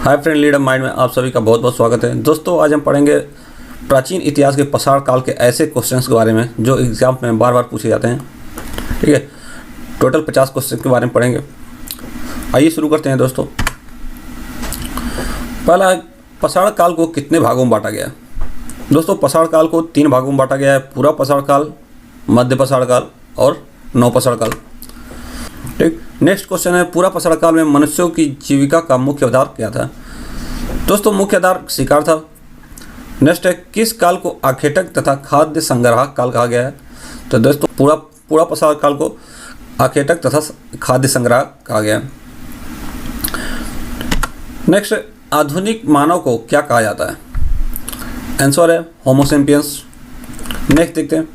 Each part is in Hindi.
हाय फ्रेंड, लीडर माइंड में आप सभी का बहुत बहुत स्वागत है। दोस्तों, आज हम पढ़ेंगे प्राचीन इतिहास के पाषाण काल के ऐसे क्वेश्चंस के बारे में जो एग्जाम में बार बार पूछे जाते हैं। ठीक है, टोटल 50 क्वेश्चन के बारे में पढ़ेंगे। आइए शुरू करते हैं दोस्तों। पहला, पाषाण काल को कितने भागों में बांटा गया? दोस्तों, पाषाण काल को 3 भागों में बांटा गया है। पूरा पाषाण काल, मध्य पाषाण काल और नव पाषाण काल। ठीक, नेक्स्ट क्वेश्चन है, पूरा पाषाण काल में मनुष्यों की जीविका का मुख्य आधार क्या था? दोस्तों, मुख्य आधार शिकार था। नेक्स्ट है, किस काल को आखेटक तथा खाद्य संग्रह काल कहा गया है? तो दोस्तों, पूरा पाषाण काल को आखेटक तथा खाद्य संग्रह कहा गया है। नेक्स्ट, आधुनिक मानव को क्या कहा जाता है? आंसर है होमो सेपियंस। नेक्स्ट देखते हैं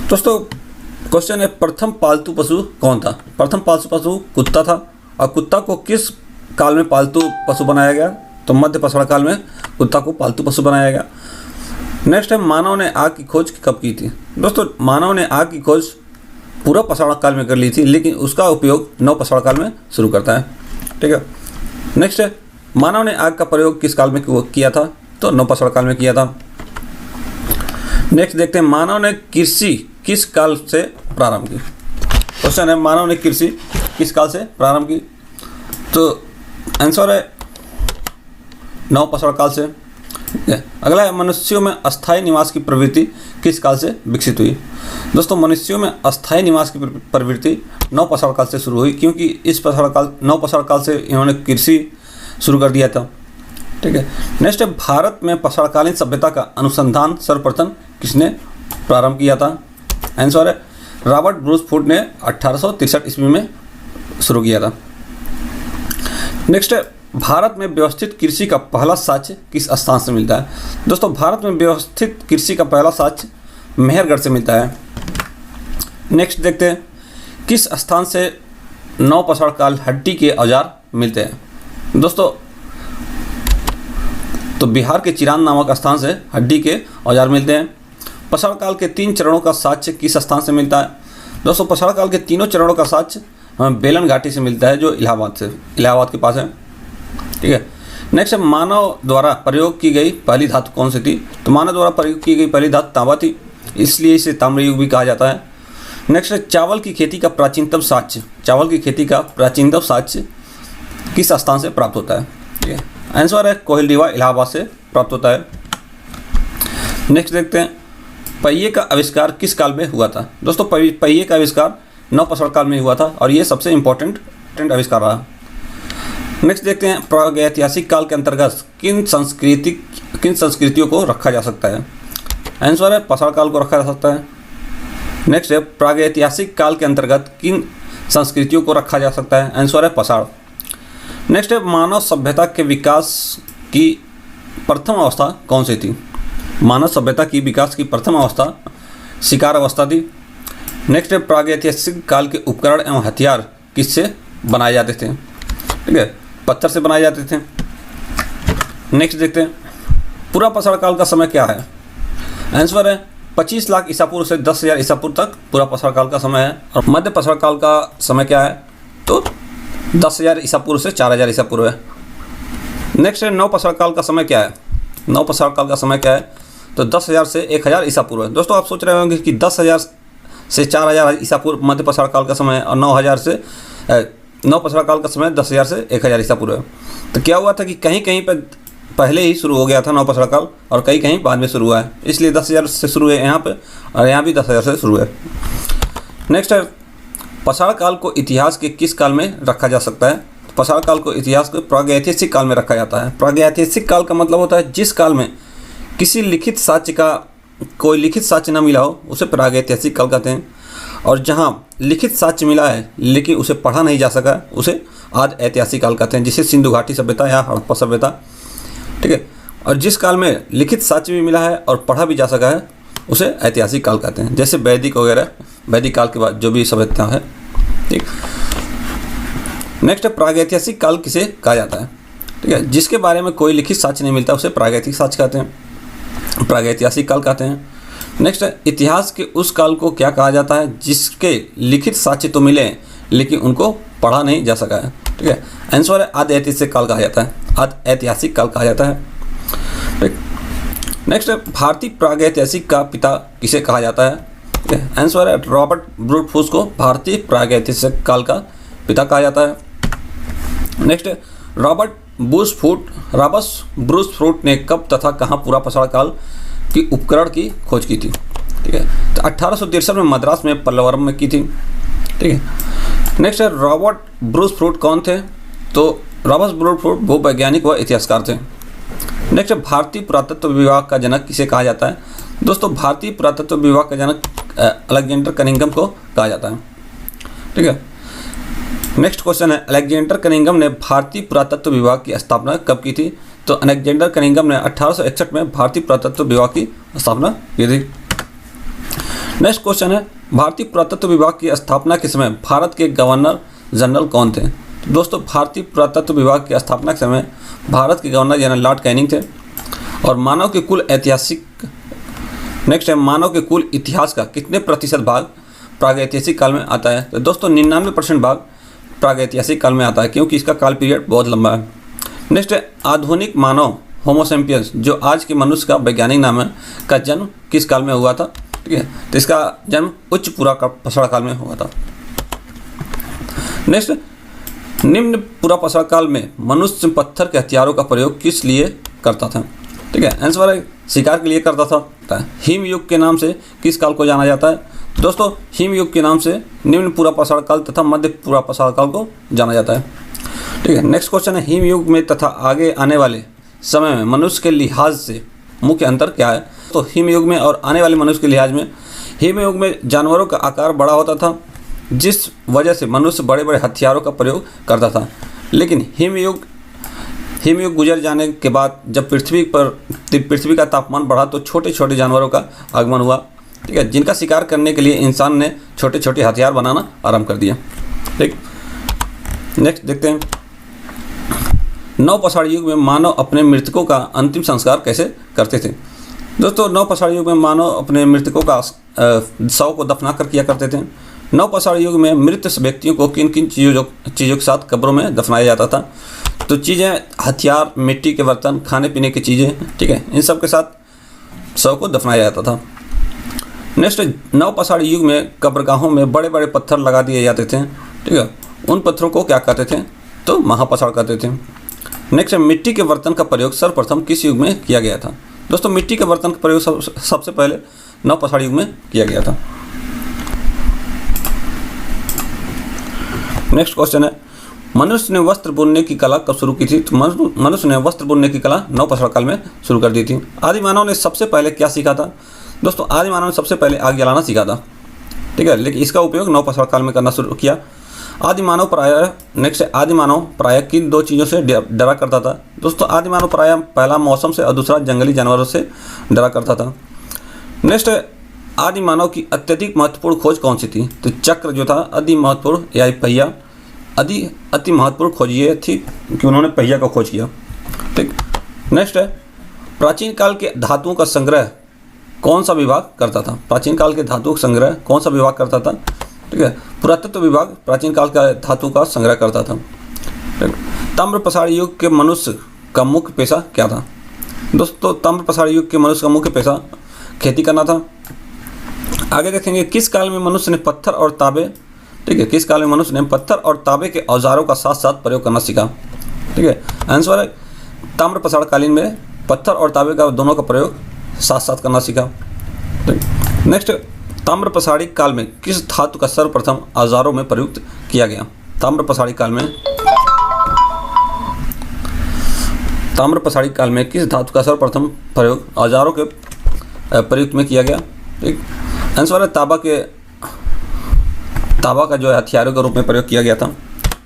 दोस्तों, क्वेश्चन है, प्रथम पालतू पशु कौन था? प्रथम पालतू पशु कुत्ता था। और कुत्ता को किस काल में पालतू पशु बनाया गया? तो मध्य पाषाण काल में कुत्ता को पालतू पशु बनाया गया। नेक्स्ट है, मानव ने आग की खोज कब की थी? दोस्तों, मानव ने आग की खोज पूरा पाषाण काल में कर ली थी, लेकिन उसका उपयोग नव पाषाण काल में शुरू करता है। ठीक है। नेक्स्ट है, मानव ने आग का प्रयोग किस काल में किया था? तो नव पाषाण काल में किया था। नेक्स्ट देखते हैं, मानव ने कृषि किस काल से प्रारंभ की? क्वेश्चन है, मानव ने कृषि किस काल से प्रारंभ की? तो आंसर है नव पाषाण काल से। अगला है, मनुष्यों में अस्थायी निवास की प्रवृत्ति किस काल से विकसित हुई? दोस्तों, मनुष्यों में अस्थायी निवास की प्रवृत्ति नव पाषाण काल से शुरू हुई, क्योंकि नव पाषाण काल से इन्होंने कृषि शुरू कर दिया था। ठीक है। नेक्स्ट है, भारत में पाषाणकालीन सभ्यता का अनुसंधान सर्वप्रथम किसने प्रारंभ किया था? आंसर है रॉबर्ट ब्रूस फूड ने 1863 ईस्वी में शुरू किया था। नेक्स्ट है, भारत में व्यवस्थित कृषि का पहला साक्ष्य किस स्थान से मिलता है? दोस्तों, भारत में व्यवस्थित कृषि का पहला साक्ष्य मेहरगढ़ से मिलता है। नेक्स्ट देखते हैं, किस स्थान से नव पाषाण काल हड्डी के औजार मिलते हैं? दोस्तों, तो बिहार के चिरान नामक स्थान से हड्डी के औजार मिलते हैं। पाषाण काल के 3 चरणों का साक्ष्य किस स्थान से मिलता है? दोस्तों, पाषाण काल के तीनों चरणों का साक्ष्य हमें बेलन घाटी से मिलता है, जो इलाहाबाद के पास है। ठीक है। नेक्स्ट है, मानव द्वारा प्रयोग की गई पहली धातु कौन सी थी? तो मानव द्वारा प्रयोग की गई पहली धातु तांबा थी, इसलिए इसे ताम्रयुग भी कहा जाता है। नेक्स्ट है, चावल की खेती का प्राचीनतम साक्ष्य किस स्थान से प्राप्त होता है? ठीक है। आंसर है कोहिलडीवा, इलाहाबाद से प्राप्त होता है। नेक्स्ट देखते हैं, पहिए का आविष्कार किस काल में हुआ था? दोस्तों, पहिए का आविष्कार नव पाषाण काल में हुआ था, और ये सबसे इम्पोर्टेंट आविष्कार रहा। नेक्स्ट देखते हैं, प्रागैतिहासिक काल के अंतर्गत किन संस्कृतियों को रखा जा सकता है? आंसर है पाषाण काल को रखा जा सकता है। नेक्स्ट है, प्रागैतिहासिक काल के अंतर्गत किन संस्कृतियों को रखा जा सकता है? आंसर है पाषाण। नेक्स्ट है, मानव सभ्यता के विकास की प्रथम अवस्था कौन सी थी? मानव सभ्यता की विकास की प्रथम अवस्था शिकार अवस्था थी। नेक्स्ट है, प्रागैतिहासिक काल के उपकरण एवं हथियार किससे बनाए जाते थे? ठीक है, पत्थर से बनाए जाते थे। नेक्स्ट देखते हैं, पूरा पाषाण काल का समय क्या है? आंसर है 25 लाख ईसा पूर्व से 10,000 ईसा पूर्व तक पूरा पाषाण काल का समय है। और मध्य पाषाण काल का समय क्या है? तो 10,000 ईसा पूर्व से 4,000 ईसा पूर्व है। नेक्स्ट है, नव पाषाण काल का समय क्या है? नव पाषाण काल का समय क्या है? तो 10,000 से 1,000 ईसा पूर्व है। दोस्तों, आप सोच रहे होंगे कि 10,000 से 4,000 ईसा पूर्व मध्य पाषाण काल का समय है, और 9 पाषाण काल का समय 10,000 से 1,000 ईसा पूर्व है। तो क्या हुआ था कि कहीं पर पहले ही शुरू हो गया था नव पाषाण काल, और कहीं बाद में शुरू हुआ है, इसलिए 10,000 से शुरू है यहाँ पे, और यहाँ भी 10,000 से शुरू है। नेक्स्ट है, पाषाण काल को इतिहास के किस काल में रखा जा सकता है? पाषाण काल को इतिहास के प्रागैतिहासिक काल में रखा जाता है। प्रागैतिहासिक काल का मतलब होता है जिस काल में किसी कोई लिखित साक्ष्य न मिला हो, उसे प्रागैतिहासिक काल कहते हैं। और जहाँ लिखित साक्ष्य मिला है लेकिन उसे पढ़ा नहीं जा सका, उसे आदि ऐतिहासिक काल कहते हैं, जिसे सिंधु घाटी सभ्यता या हड़प्पा सभ्यता। ठीक है। और जिस काल में लिखित साक्ष्य भी मिला है और पढ़ा भी जा सका है, उसे ऐतिहासिक काल कहते हैं, जैसे वैदिक वगैरह, वैदिक काल के बाद जो भी सभ्यता है। ठीक। नेक्स्ट है, प्रागैतिहासिक काल किसे कहा जाता है? ठीक है, जिसके बारे में कोई लिखित साक्ष्य नहीं मिलता, उसे प्रागैतिक साक्ष्य कहते हैं, प्रागैतिहासिक काल कहते हैं। नेक्स्ट है, इतिहास के उस काल को क्या कहा जाता है जिसके लिखित साक्ष्य तो मिले लेकिन उनको पढ़ा नहीं जा सका है? ठीक है। आंसर है आदि ऐतिहासिक काल कहा जाता है, आदि ऐतिहासिक काल कहा जाता है। ठीक, नेक्स्ट भारतीय प्रागैतिहासिक का पिता किसे कहा जाता है? ठीक है, आंसर है रॉबर्ट ब्रूटफोर्स को भारतीय प्रागैतिहासिक काल का पिता कहा जाता है। नेक्स्ट रॉबर्ट ब्रूसफूट ने कब तथा कहाँ पूरा पसार काल की उपकरण की खोज की थी? ठीक है, तो 1863 में मद्रास में पल्लवरम में की थी। ठीक है, नेक्स्ट है रॉबर्ट ब्रूसफूट कौन थे? तो रॉबर्ट ब्रूसफूट भूवैज्ञानिक व इतिहासकार थे। नेक्स्ट भारतीय पुरातत्व विभाग का जनक किसे कहा जाता है? दोस्तों भारतीय पुरातत्व विभाग का जनक अलेक्जेंडर कनिंघम को कहा जाता है। ठीक है, नेक्स्ट क्वेश्चन है अलेक्जेंडर कनिंघम ने भारतीय पुरातत्व विभाग की स्थापना कब की थी? तो अलेक्जेंडर कनिंघम ने 1861 में भारतीय पुरातत्व विभाग की स्थापना की थी। नेक्स्ट क्वेश्चन है भारतीय पुरातत्व विभाग की स्थापना के समय भारत के गवर्नर जनरल कौन थे? तो दोस्तों भारतीय पुरातत्व विभाग की स्थापना के समय भारत के गवर्नर जनरल लॉर्ड कैनिंग थे। और मानव के कुल इतिहास का कितने प्रतिशत भाग प्रागैतिहासिक काल में आता है? तो दोस्तों 99% भाग प्रागैतिहासिक काल में आता है, क्योंकि इसका काल पीरियड बहुत लंबा है। नेक्स्ट है आधुनिक मानव होमो सैपियंस, जो आज के मनुष्य का वैज्ञानिक नाम है, का जन्म किस काल में हुआ था? ठीक है, तो इसका जन्म उच्च पूरा पसार काल में हुआ था। नेक्स्ट निम्न पूरा पसार काल में मनुष्य पत्थर के हथियारों का प्रयोग किस लिए करता था? ठीक है, आंसर है शिकार के लिए करता था। हिम युग के नाम से किस काल को जाना जाता है? दोस्तों हिम युग के नाम से निम्न पूरा पसार काल तथा मध्य पूरा पसार काल को जाना जाता है। ठीक है, नेक्स्ट क्वेश्चन है हिम युग में तथा आगे आने वाले समय में मनुष्य के लिहाज से मुख्य अंतर क्या है? तो हिम युग में और आने वाले मनुष्य के लिहाज में, हिम युग में जानवरों का आकार बड़ा होता था, जिस वजह से मनुष्य बड़े बड़े हथियारों का प्रयोग करता था। लेकिन हिम युग गुजर जाने के बाद जब पृथ्वी का तापमान बढ़ा तो छोटे छोटे जानवरों का आगमन हुआ। ठीक है, जिनका शिकार करने के लिए इंसान ने छोटे छोटे हथियार बनाना आरंभ कर दिया। ठीक, नेक्स्ट देखते हैं नवपाषाण युग में मानव अपने मृतकों का अंतिम संस्कार कैसे करते थे? दोस्तों नवपाषाण युग में मानव अपने मृतकों का शव को दफना कर किया करते थे। नवपाषाण युग में मृत व्यक्तियों को किन किन चीज़ों के साथ कब्रों में दफनाया जाता था? तो चीज़ें हथियार, मिट्टी के बर्तन, खाने पीने की चीज़ें, ठीक है, इन सब के साथ शव को दफनाया जाता था। नेक्स्ट नवपाषाण युग में कब्रगाहों में बड़े बड़े पत्थर लगा दिए जाते थे। ठीक है, उन पत्थरों को क्या कहते थे? तो महापाषाण कहते थे। नेक्स्ट मिट्टी के बर्तन का प्रयोग सर्वप्रथम किस युग में किया गया था? दोस्तों मिट्टी के बर्तन का प्रयोग सबसे पहले नवपाषाण युग में किया गया था। नेक्स्ट क्वेश्चन है मनुष्य ने वस्त्र बुनने की कला कब शुरू की थी? तो मनुष्य ने वस्त्र बुनने की कला नवपाषाण काल में शुरू कर दी थी। आदि मानव ने सबसे पहले क्या सीखा था? दोस्तों आदि मानव ने सबसे पहले आग जलाना सीखा था। ठीक है, लेकिन इसका उपयोग नवपाषाण काल में करना शुरू किया। आदि मानव प्रायः किन दो चीज़ों से डरा करता था? दोस्तों आदि मानव प्रायः पहला मौसम से और दूसरा जंगली जानवरों से डरा करता था। नेक्स्ट आदि मानव की अत्यधिक महत्वपूर्ण खोज कौन सी थी? तो चक्र जो था अति महत्वपूर्ण, या पहिया अति महत्वपूर्ण खोज ये थी कि उन्होंने पहिया का खोज किया। ठीक, नेक्स्ट है प्राचीन काल के धातुओं का संग्रह कौन सा विभाग करता था? प्राचीन काल के धातुओं का संग्रह कौन सा विभाग करता था? ठीक है, पुरातत्व विभाग प्राचीन काल का धातु का संग्रह करता था। ताम्रपाषाण युग के मनुष्य का मुख्य पेशा क्या था? दोस्तों ताम्रपाषाण युग के मनुष्य का मुख्य पेशा खेती करना था। आगे देखेंगे किस काल में मनुष्य ने पत्थर और तांबे, ठीक है, किस काल में मनुष्य ने पत्थर और तांबे के औजारों का साथ साथ प्रयोग करना सीखा? ठीक है, आंसर है ताम्रपाषाण कालीन में पत्थर और तांबे का दोनों का प्रयोग साथ साथ करना सीखा। नेक्स्ट ताम्रपाषाणी काल में किस धातु का सर्वप्रथम औजारों में प्रयुक्त किया गया? ताम्रपाषाणी काल में किस धातु का सर्वप्रथम प्रयोग औजारों के प्रयुक्त में किया गया? ठीक, आंसर है तांबा का जो है हथियारों के रूप में प्रयोग किया गया था।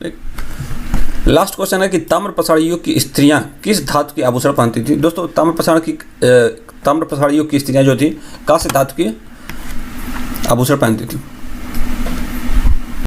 ठीक, लास्ट क्वेश्चन है कि ताम्रपाषाण युग की स्त्रियां किस धातु के आभूषण पहनती थी? दोस्तों ताम्रपाषाण युग की स्त्रियां जो थी कांस्य धातु के आभूषण पहनती थी।